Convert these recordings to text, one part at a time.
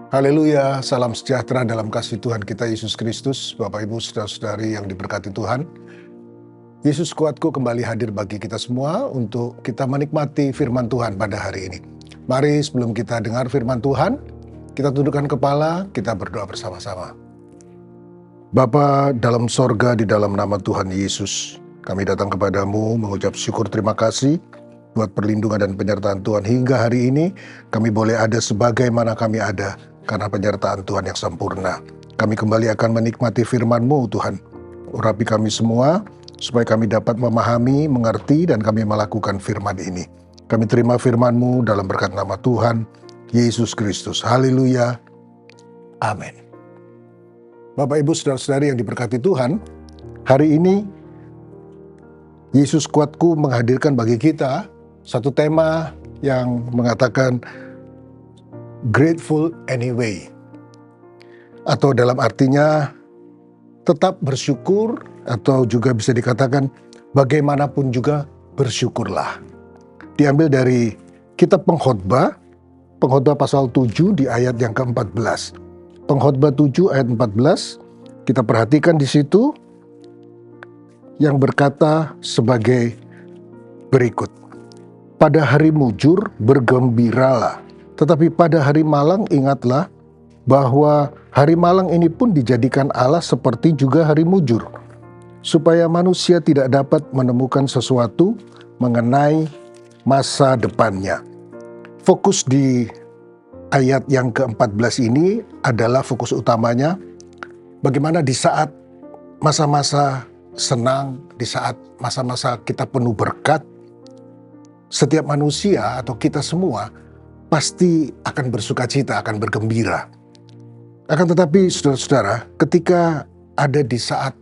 Haleluya, salam sejahtera dalam kasih Tuhan kita Yesus Kristus. Bapak Ibu saudara-saudari yang diberkati Tuhan, Yesus kuatku kembali hadir bagi kita semua untuk kita menikmati firman Tuhan pada hari ini. Mari sebelum kita dengar firman Tuhan, kita tundukkan kepala, kita berdoa bersama-sama. Bapa dalam sorga, di dalam nama Tuhan Yesus, kami datang kepadamu mengucap syukur terima kasih buat perlindungan dan penyertaan Tuhan hingga hari ini. Kami boleh ada sebagaimana kami ada karena penyertaan Tuhan yang sempurna. Kami kembali akan menikmati firman-Mu Tuhan. Urapi kami semua supaya kami dapat memahami, mengerti, dan kami melakukan firman ini. Kami terima firman-Mu dalam berkat nama Tuhan Yesus Kristus. Haleluya. Amin. Bapak Ibu saudara-saudari yang diberkati Tuhan, hari ini Yesus kuatku menghadirkan bagi kita satu tema yang mengatakan grateful anyway, atau dalam artinya tetap bersyukur, atau juga bisa dikatakan bagaimanapun juga bersyukurlah. Diambil dari kitab Pengkhotbah pasal 7 di ayat yang ke-14. Pengkhotbah 7 ayat 14, kita perhatikan di situ yang berkata sebagai berikut. Pada hari mujur bergembiralah, tetapi pada hari malang ingatlah bahwa hari malang ini pun dijadikan Allah seperti juga hari mujur, supaya manusia tidak dapat menemukan sesuatu mengenai masa depannya. Fokus di ayat yang ke-14 ini adalah fokus utamanya bagaimana di saat masa-masa senang, di saat masa-masa kita penuh berkat, setiap manusia atau kita semua pasti akan bersukacita, akan bergembira. Akan tetapi saudara-saudara, ketika ada di saat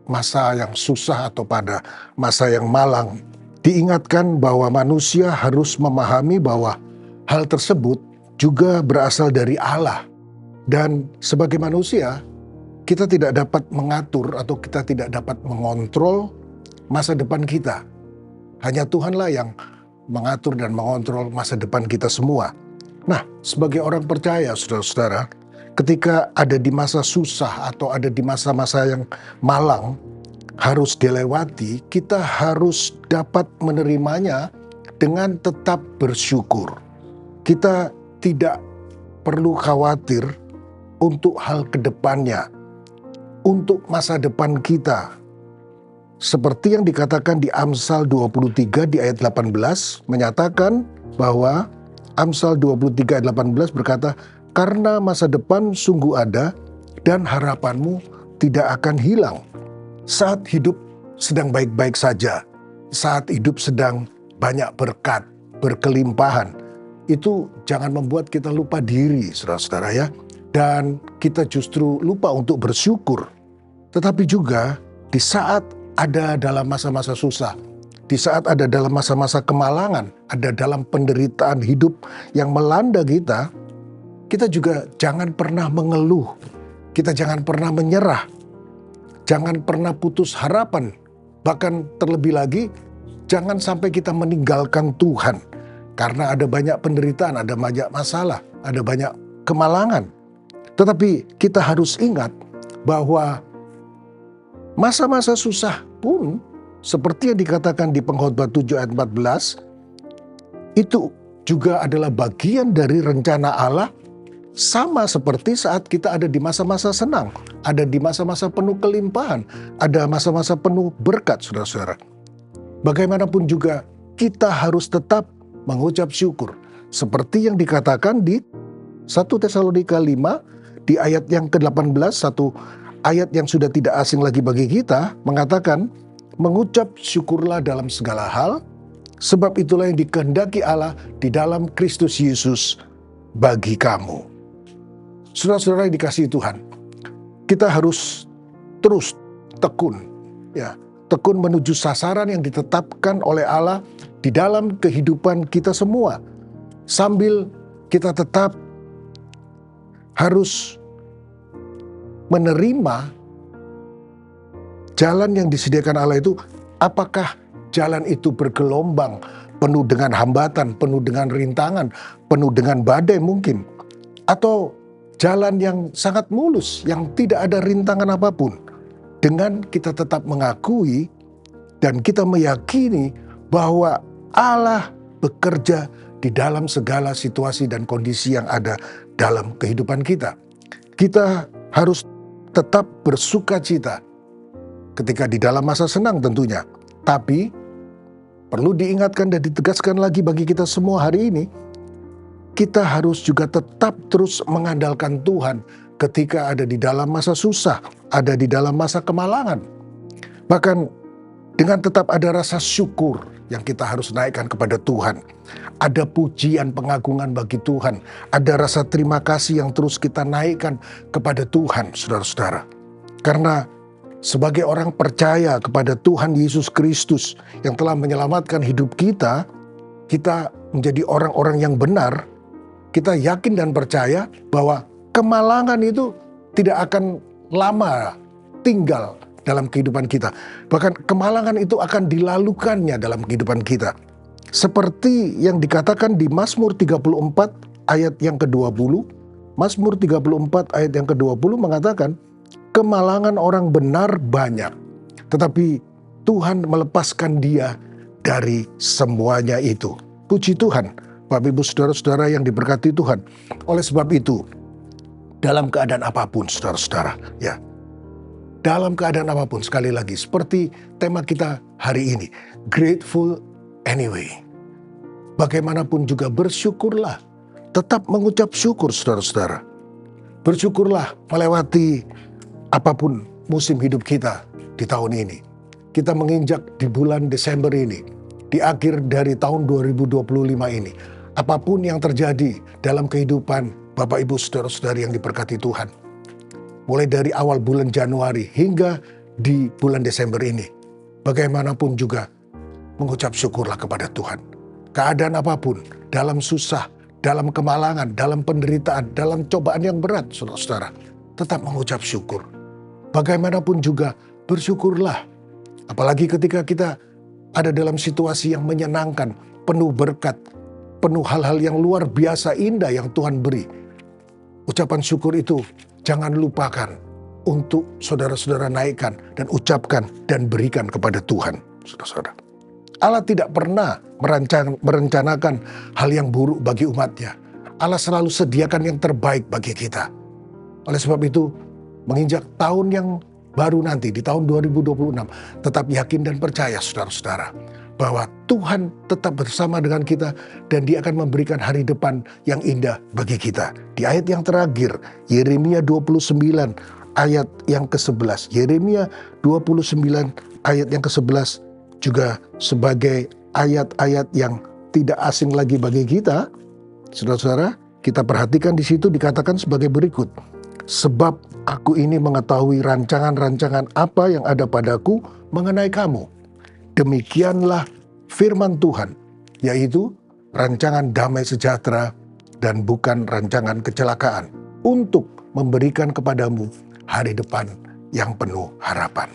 masa yang susah atau pada masa yang malang, diingatkan bahwa manusia harus memahami bahwa hal tersebut juga berasal dari Allah. Dan sebagai manusia, kita tidak dapat mengatur atau kita tidak dapat mengontrol masa depan kita. Hanya Tuhanlah yang mengatur dan mengontrol masa depan kita semua. Nah, sebagai orang percaya, saudara-saudara, ketika ada di masa susah atau ada di masa-masa yang malang harus dilewati, kita harus dapat menerimanya dengan tetap bersyukur. Kita tidak perlu khawatir untuk hal kedepannya, untuk masa depan kita. Seperti yang dikatakan di Amsal 23 di ayat 18, menyatakan bahwa Amsal 23 ayat 18 berkata, karena masa depan sungguh ada dan harapanmu tidak akan hilang. Saat hidup sedang baik-baik saja, saat hidup sedang banyak berkat, berkelimpahan, itu jangan membuat kita lupa diri, saudara-saudara ya. Dan kita justru lupa untuk bersyukur. Tetapi juga di saat ada dalam masa-masa susah, di saat ada dalam masa-masa kemalangan, ada dalam penderitaan hidup yang melanda kita, kita juga jangan pernah mengeluh, kita jangan pernah menyerah, jangan pernah putus harapan, bahkan terlebih lagi, jangan sampai kita meninggalkan Tuhan, karena ada banyak penderitaan, ada banyak masalah, ada banyak kemalangan. Tetapi kita harus ingat bahwa masa-masa susah pun seperti yang dikatakan di Pengkhotbah 7 ayat 14, itu juga adalah bagian dari rencana Allah, sama seperti saat kita ada di masa-masa senang, ada di masa-masa penuh kelimpahan, ada masa-masa penuh berkat, saudara-saudara. Bagaimanapun juga kita harus tetap mengucap syukur. Seperti yang dikatakan di 1 Tesalonika 5 di ayat yang ke-18, satu ayat yang sudah tidak asing lagi bagi kita, mengatakan, mengucap syukurlah dalam segala hal, sebab itulah yang dikehendaki Allah di dalam Kristus Yesus bagi kamu. Saudara-saudara yang dikasihi Tuhan, kita harus terus tekun, ya, tekun menuju sasaran yang ditetapkan oleh Allah di dalam kehidupan kita semua, sambil kita tetap harus menerima jalan yang disediakan Allah itu. Apakah jalan itu bergelombang, penuh dengan hambatan, penuh dengan rintangan, penuh dengan badai mungkin, atau jalan yang sangat mulus, yang tidak ada rintangan apapun. Dengan kita tetap mengakui dan kita meyakini bahwa Allah bekerja di dalam segala situasi dan kondisi yang ada dalam kehidupan kita. Kita harus tetap bersuka cita ketika di dalam masa senang tentunya. Tapi perlu diingatkan dan ditegaskan lagi bagi kita semua hari ini, kita harus juga tetap terus mengandalkan Tuhan ketika ada di dalam masa susah, ada di dalam masa kemalangan. Bahkan dengan tetap ada rasa syukur yang kita harus naikkan kepada Tuhan. Ada pujian pengagungan bagi Tuhan. Ada rasa terima kasih yang terus kita naikkan kepada Tuhan, saudara-saudara. Karena sebagai orang percaya kepada Tuhan Yesus Kristus yang telah menyelamatkan hidup kita, kita menjadi orang-orang yang benar. Kita yakin dan percaya bahwa kemalangan itu tidak akan lama tinggal dalam kehidupan kita. Bahkan kemalangan itu akan dilalukannya dalam kehidupan kita. Seperti yang dikatakan di Mazmur 34 ayat yang ke-20. Mazmur 34 ayat yang ke-20 mengatakan, kemalangan orang benar banyak, tetapi Tuhan melepaskan dia dari semuanya itu. Puji Tuhan, Bapak Ibu saudara-saudara yang diberkati Tuhan. Oleh sebab itu, dalam keadaan apapun saudara-saudara, ya, dalam keadaan apapun, sekali lagi, seperti tema kita hari ini, grateful anyway. Bagaimanapun juga bersyukurlah, tetap mengucap syukur saudara-saudara. Bersyukurlah melewati apapun musim hidup kita di tahun ini. Kita menginjak di bulan Desember ini, di akhir dari tahun 2025 ini. Apapun yang terjadi dalam kehidupan Bapak Ibu saudara-saudari yang diberkati Tuhan, mulai dari awal bulan Januari hingga di bulan Desember ini, bagaimanapun juga mengucap syukurlah kepada Tuhan. Keadaan apapun, dalam susah, dalam kemalangan, dalam penderitaan, dalam cobaan yang berat, saudara-saudara, tetap mengucap syukur. Bagaimanapun juga bersyukurlah. Apalagi ketika kita ada dalam situasi yang menyenangkan, penuh berkat, penuh hal-hal yang luar biasa indah yang Tuhan beri. Ucapan syukur itu jangan lupakan untuk saudara-saudara naikkan dan ucapkan dan berikan kepada Tuhan, saudara-saudara. Allah tidak pernah merencanakan hal yang buruk bagi umatnya. Allah selalu sediakan yang terbaik bagi kita. Oleh sebab itu, menginjak tahun yang baru nanti di tahun 2026, tetap yakin dan percaya saudara-saudara bahwa Tuhan tetap bersama dengan kita dan Dia akan memberikan hari depan yang indah bagi kita. Di ayat yang terakhir, Yeremia 29 ayat yang ke-11. Yeremia 29 ayat yang ke-11 juga sebagai ayat-ayat yang tidak asing lagi bagi kita. Saudara-saudara, kita perhatikan di situ dikatakan sebagai berikut. Sebab aku ini mengetahui rancangan-rancangan apa yang ada padaku mengenai kamu. Demikianlah firman Tuhan, yaitu rancangan damai sejahtera dan bukan rancangan kecelakaan, untuk memberikan kepadamu hari depan yang penuh harapan.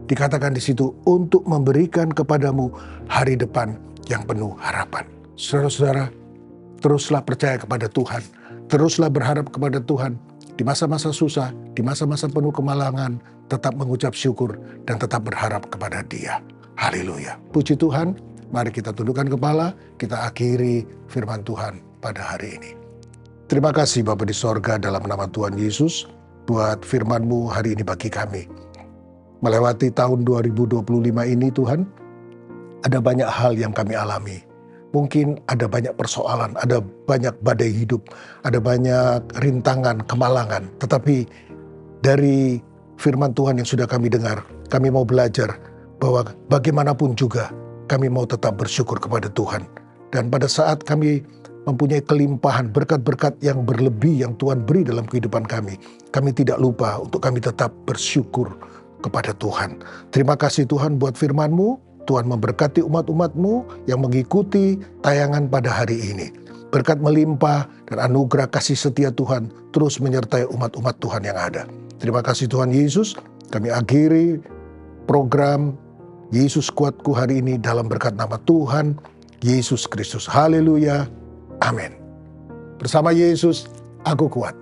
Dikatakan di situ, untuk memberikan kepadamu hari depan yang penuh harapan. Saudara-saudara, teruslah percaya kepada Tuhan, teruslah berharap kepada Tuhan. Di masa-masa susah, di masa-masa penuh kemalangan, tetap mengucap syukur dan tetap berharap kepada Dia. Haleluya. Puji Tuhan, mari kita tundukkan kepala, kita akhiri firman Tuhan pada hari ini. Terima kasih Bapa di sorga, dalam nama Tuhan Yesus, buat firman-Mu hari ini bagi kami. Melewati tahun 2025 ini Tuhan, ada banyak hal yang kami alami. Mungkin ada banyak persoalan, ada banyak badai hidup, ada banyak rintangan, kemalangan. Tetapi dari firman Tuhan yang sudah kami dengar, kami mau belajar bahwa bagaimanapun juga kami mau tetap bersyukur kepada Tuhan. Dan pada saat kami mempunyai kelimpahan berkat-berkat yang berlebih yang Tuhan beri dalam kehidupan kami tidak lupa untuk kami tetap bersyukur kepada Tuhan. Terima kasih Tuhan buat firman-Mu. Tuhan memberkati umat-umat-Mu yang mengikuti tayangan pada hari ini. Berkat melimpah dan anugerah kasih setia Tuhan terus menyertai umat-umat Tuhan yang ada. Terima kasih Tuhan Yesus. Kami akhiri program Yesus Kuatku hari ini dalam berkat nama Tuhan Yesus Kristus. Haleluya. Amin. Bersama Yesus, aku kuat.